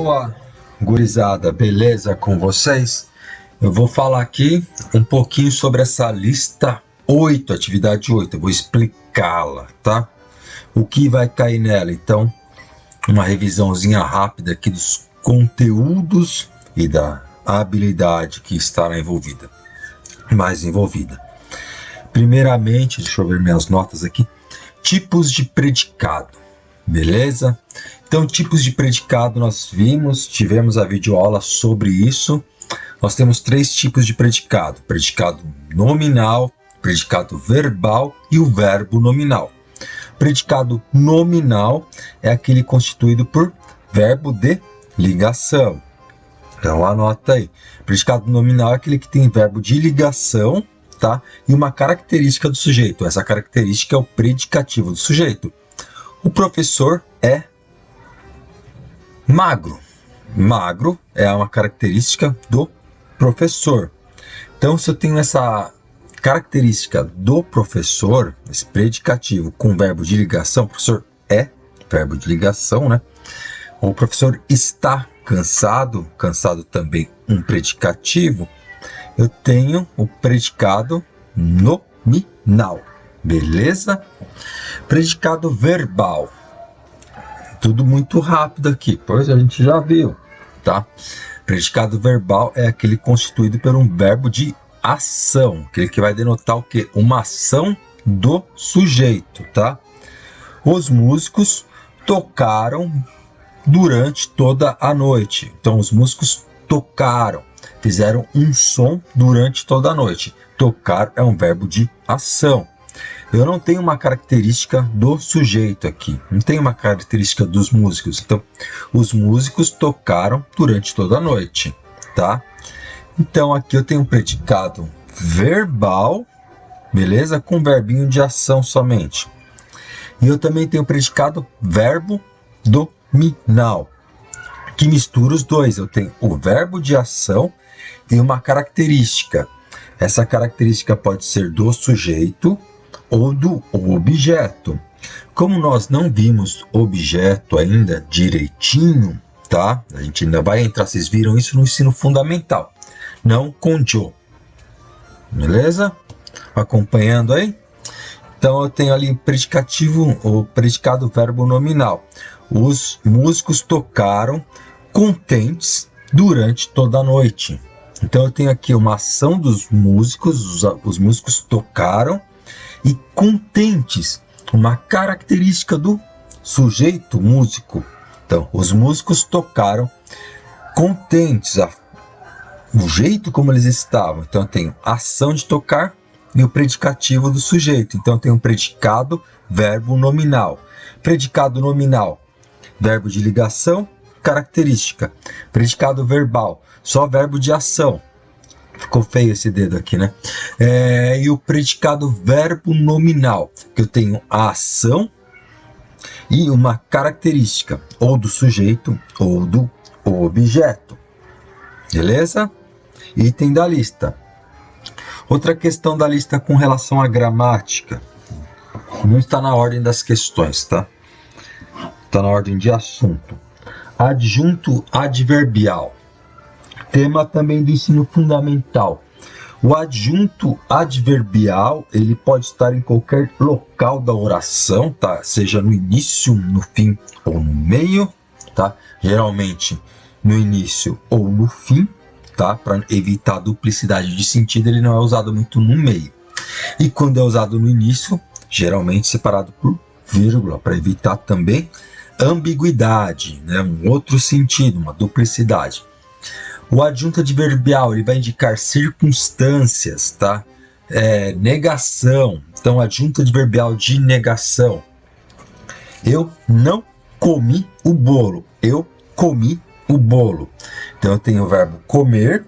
Boa, gurizada, beleza com vocês? Eu vou falar aqui um pouquinho sobre essa lista 8, atividade 8, eu vou explicá-la, tá? O que vai cair nela, então, uma revisãozinha rápida aqui dos conteúdos e da habilidade que estará envolvida, mais envolvida. Primeiramente, deixa eu ver minhas notas aqui, tipos de predicado, beleza? Então, tipos de predicado nós tivemos a videoaula sobre isso. Nós temos 3 tipos de predicado: predicado nominal, predicado verbal e o verbo nominal. Predicado nominal é aquele constituído por verbo de ligação. Então, anota aí. Predicado nominal é aquele que tem verbo de ligação, tá? E uma característica do sujeito. Essa característica é o predicativo do sujeito. O professor é magro. Magro é uma característica do professor. Então, se eu tenho essa característica do professor, esse predicativo com verbo de ligação, o professor é verbo de ligação, né? O professor está cansado, cansado também um predicativo, eu tenho o predicado nominal, beleza? Predicado verbal. Tudo muito rápido aqui, pois a gente já viu, tá? Predicado verbal é aquele constituído por um verbo de ação, aquele que vai denotar o quê? Uma ação do sujeito, tá? Os músicos tocaram durante toda a noite. Então, os músicos tocaram, fizeram um som durante toda a noite. Tocar é um verbo de ação. Eu não tenho uma característica do sujeito aqui, não tenho uma característica dos músicos. Então, os músicos tocaram durante toda a noite, tá? Então, aqui eu tenho um predicado verbal, beleza? Com verbinho de ação somente. E eu também tenho o predicado verbo nominal, que mistura os dois. Eu tenho o verbo de ação e uma característica. Essa característica pode ser do sujeito ou do objeto. Como nós não vimos objeto ainda direitinho, tá? A gente ainda vai entrar, vocês viram isso no ensino fundamental. Não com Joe. Beleza? Acompanhando aí? Então eu tenho ali predicativo, o predicado verbo nominal. Os músicos tocaram contentes durante toda a noite. Então eu tenho aqui uma ação dos músicos, os músicos tocaram, e contentes, uma característica do sujeito músico. Então, os músicos tocaram contentes, o jeito como eles estavam. Então, eu tenho a ação de tocar e o predicativo do sujeito. Então, eu tenho um predicado, verbo nominal. Predicado nominal, verbo de ligação, característica. Predicado verbal, só verbo de ação. Ficou feio esse dedo aqui, né? E o predicado verbo nominal, que eu tenho a ação e uma característica, ou do sujeito ou do objeto. Beleza? Item da lista. Outra questão da lista com relação à gramática. Não está na ordem das questões, tá? Está na ordem de assunto. Adjunto adverbial. Tema também do ensino fundamental. O adjunto adverbial, ele pode estar em qualquer local da oração, tá? Seja no início, no fim ou no meio, tá? Geralmente no início ou no fim, tá? Para evitar duplicidade de sentido, ele não é usado muito no meio. E quando é usado no início, geralmente separado por vírgula, para evitar também ambiguidade, né? Um outro sentido, uma duplicidade. O adjunto adverbial, ele vai indicar circunstâncias, tá? Negação. Então, adjunto adverbial de negação. Eu não comi o bolo. Eu comi o bolo. Então, eu tenho o verbo comer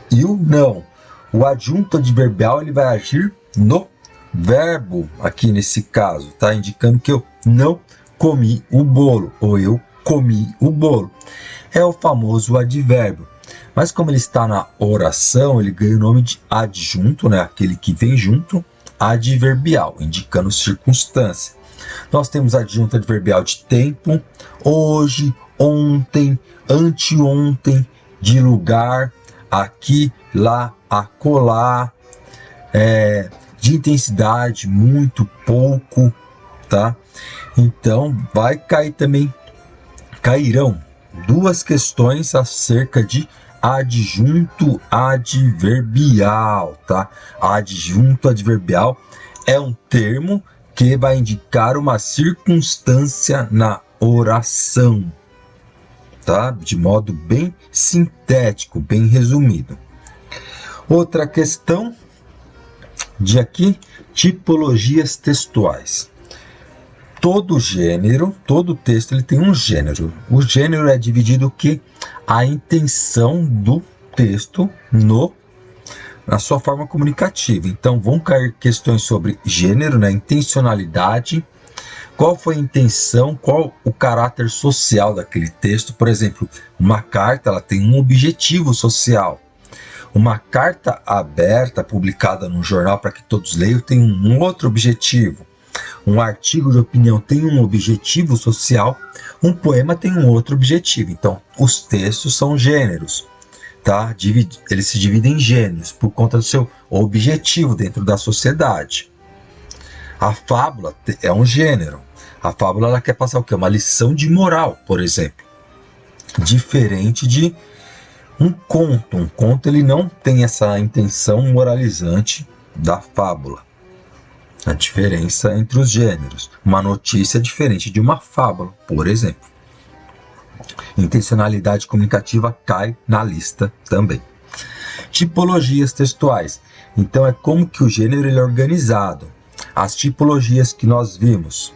e o não. O adjunto adverbial, ele vai agir no verbo, aqui nesse caso, tá? Indicando que eu não comi o bolo, ou eu comi o bolo. É o famoso advérbio. Mas como ele está na oração, ele ganha o nome de adjunto, né? Aquele que vem junto, adverbial, indicando circunstância. Nós temos adjunto adverbial de tempo, hoje, ontem, anteontem, de lugar, aqui, lá, acolá, de intensidade, muito, pouco, tá? Então, cairão duas questões acerca de adjunto adverbial, tá? Adjunto adverbial é um termo que vai indicar uma circunstância na oração, tá? De modo bem sintético, bem resumido. Outra questão de aqui, tipologias textuais. Todo gênero, todo texto, ele tem um gênero. O gênero é dividido que a intenção do texto na sua forma comunicativa. Então, vão cair questões sobre gênero, né, intencionalidade, qual foi a intenção, qual o caráter social daquele texto. Por exemplo, uma carta, ela tem um objetivo social. Uma carta aberta, publicada num jornal para que todos leiam, tem um outro objetivo. Um artigo de opinião tem um objetivo social, um poema tem um outro objetivo. Então, os textos são gêneros, tá? Eles se dividem em gêneros por conta do seu objetivo dentro da sociedade. A fábula é um gênero. A fábula, ela quer passar o quê? Uma lição de moral, por exemplo. Diferente de um conto. Um conto, ele não tem essa intenção moralizante da fábula. A diferença entre os gêneros. Uma notícia é diferente de uma fábula, por exemplo. Intencionalidade comunicativa cai na lista também. Tipologias textuais. Então, é como que o gênero ele é organizado. As tipologias que nós vimos.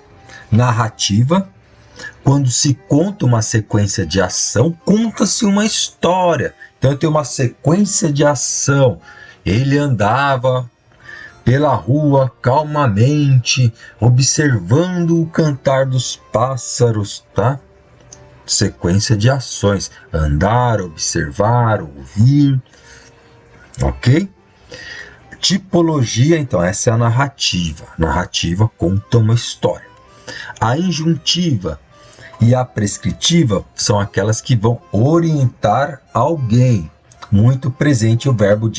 Narrativa. Quando se conta uma sequência de ação, conta-se uma história. Então, tem uma sequência de ação. Ele andava pela rua calmamente, observando o cantar dos pássaros, tá? Sequência de ações: andar, observar, ouvir, ok? Tipologia, então, essa é a narrativa. Narrativa conta uma história. A injuntiva e a prescritiva são aquelas que vão orientar alguém. Muito presente o verbo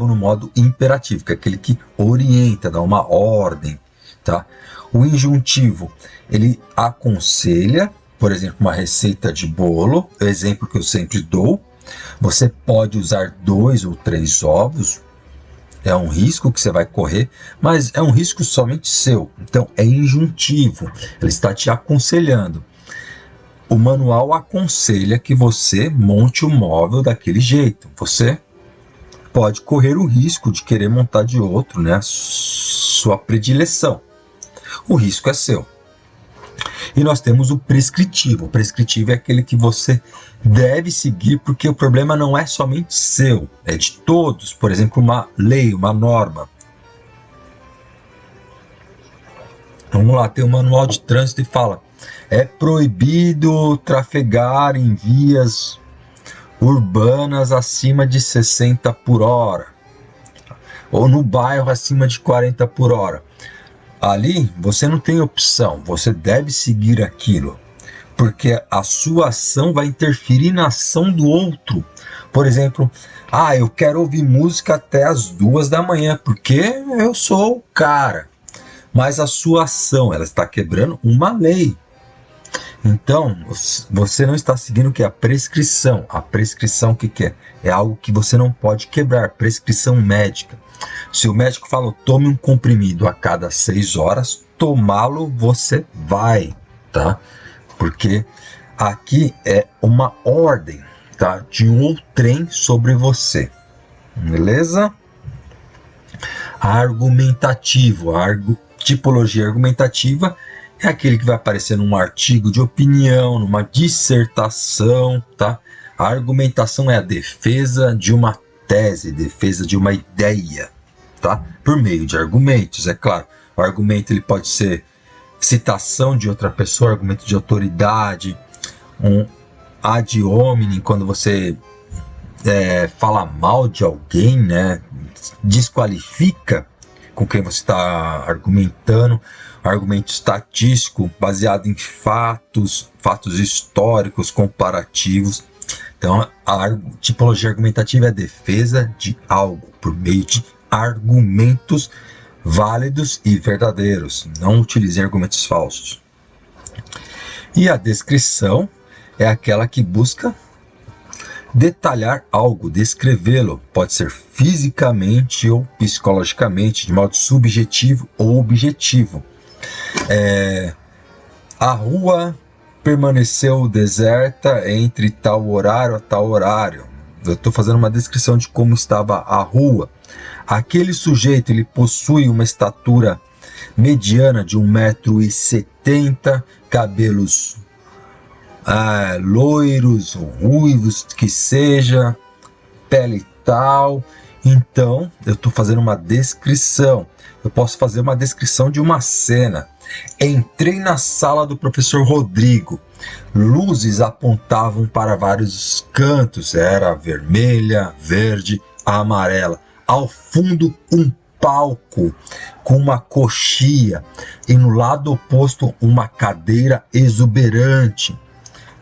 no modo imperativo, que é aquele que orienta, dá uma ordem, tá? O injuntivo, ele aconselha, por exemplo, uma receita de bolo, o exemplo que eu sempre dou. Você pode usar 2 ou 3 ovos, é um risco que você vai correr, mas é um risco somente seu. Então, é injuntivo, ele está te aconselhando. O manual aconselha que você monte o móvel daquele jeito. Você pode correr o risco de querer montar de outro, né? Sua predileção. O risco é seu. E nós temos o prescritivo. O prescritivo é aquele que você deve seguir, porque o problema não é somente seu, é de todos. Por exemplo, uma lei, uma norma. Vamos lá, tem um manual de trânsito e fala: é proibido trafegar em vias urbanas acima de 60 por hora, ou no bairro acima de 40 por hora. Ali você não tem opção, você deve seguir aquilo, porque a sua ação vai interferir na ação do outro. Por exemplo, eu quero ouvir música até as 2 da manhã, porque eu sou o cara. Mas a sua ação, ela está quebrando uma lei. Então, você não está seguindo o que é a prescrição. A prescrição, o que é? É algo que você não pode quebrar, prescrição médica. Se o médico falou, tome um comprimido a cada 6 horas, tomá-lo você vai, tá? Porque aqui é uma ordem, tá? De um outrem sobre você, beleza? Argumentativo, tipologia argumentativa é aquele que vai aparecer num artigo de opinião, numa dissertação, tá? A argumentação é a defesa de uma tese, defesa de uma ideia, tá? Por meio de argumentos, é claro. O argumento ele pode ser citação de outra pessoa, argumento de autoridade, um ad hominem, quando você fala mal de alguém, né? Desqualifica com quem você está argumentando. argumento estatístico baseado em fatos históricos, comparativos. Então, a tipologia argumentativa é a defesa de algo por meio de argumentos válidos e verdadeiros. Não utilize argumentos falsos. E a descrição é aquela que busca detalhar algo, descrevê-lo. Pode ser fisicamente ou psicologicamente, de modo subjetivo ou objetivo. A rua permaneceu deserta entre tal horário a tal horário. Eu estou fazendo uma descrição de como estava a rua. Aquele sujeito, ele possui uma estatura mediana de 1,70 m, cabelos loiros ou ruivos, que seja, pele tal. Então, eu estou fazendo uma descrição. Eu posso fazer uma descrição de uma cena. Entrei na sala do professor Rodrigo. Luzes apontavam para vários cantos. Era vermelha, verde, amarela. Ao fundo, um palco com uma coxia. E no lado oposto, uma cadeira exuberante.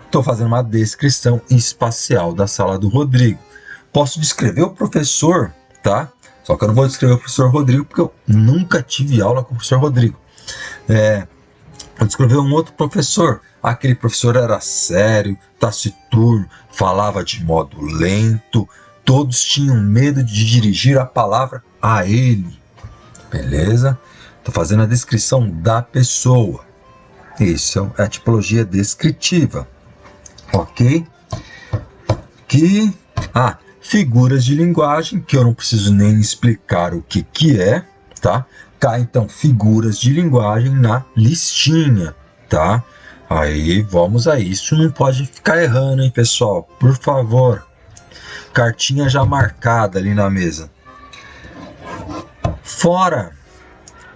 Estou fazendo uma descrição espacial da sala do Rodrigo. Posso descrever o professor, tá? Só que eu não vou descrever o professor Rodrigo porque eu nunca tive aula com o professor Rodrigo. Vou descrever um outro professor. Aquele professor era sério, taciturno, falava de modo lento. Todos tinham medo de dirigir a palavra a ele. Beleza? Estou fazendo a descrição da pessoa. Isso é a tipologia descritiva. Ok? Figuras de linguagem, que eu não preciso nem explicar o que é, tá? Cá, então, figuras de linguagem na listinha, tá? Aí, vamos a isso. Não pode ficar errando, hein, pessoal? Por favor. Cartinha já marcada ali na mesa. Fora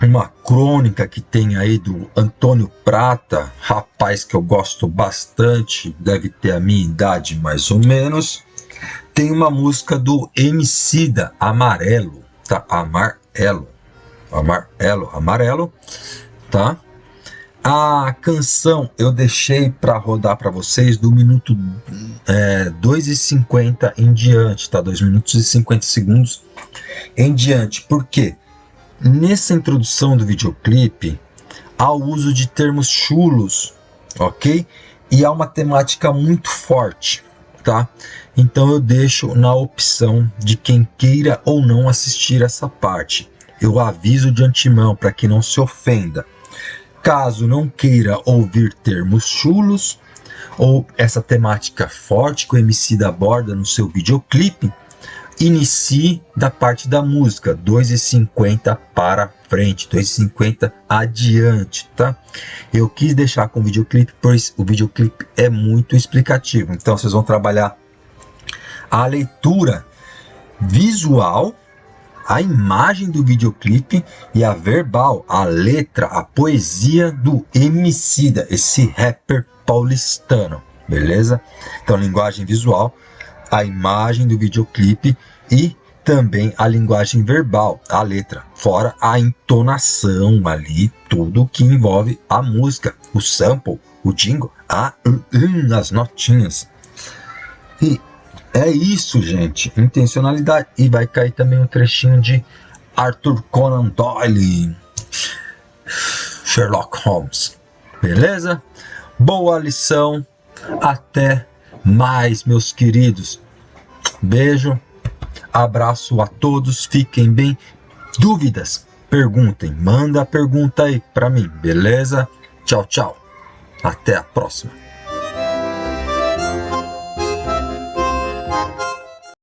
uma crônica que tem aí do Antônio Prata, rapaz que eu gosto bastante, deve ter a minha idade mais ou menos. Tem uma música do Emicida, Amarelo, tá? Amarelo, tá? A canção eu deixei para rodar para vocês do minuto 2:50 em diante, tá? 2 minutos e 50 segundos em diante. Por quê? Nessa introdução do videoclipe, há o uso de termos chulos, ok? E há uma temática muito forte, tá? Então eu deixo na opção de quem queira ou não assistir essa parte. Eu aviso de antemão para que não se ofenda. Caso não queira ouvir termos chulos ou essa temática forte que o Emicida aborda no seu videoclipe, inicie da parte da música, 2:50 para frente, 2:50 adiante, tá? Eu quis deixar com o videoclipe, pois o videoclipe é muito explicativo. Então vocês vão trabalhar a leitura visual, a imagem do videoclipe e a verbal, a letra, a poesia do Emicida, esse rapper paulistano, beleza? Então, linguagem visual, a imagem do videoclipe e também a linguagem verbal, a letra, fora a entonação ali, tudo que envolve a música, o sample, o jingle, as notinhas. E é isso, gente, intencionalidade. E vai cair também um trechinho de Arthur Conan Doyle, Sherlock Holmes, beleza? Boa lição, até mais, meus queridos. Beijo, abraço a todos, fiquem bem. Dúvidas? Perguntem, manda a pergunta aí pra mim, beleza? Tchau, tchau. Até a próxima.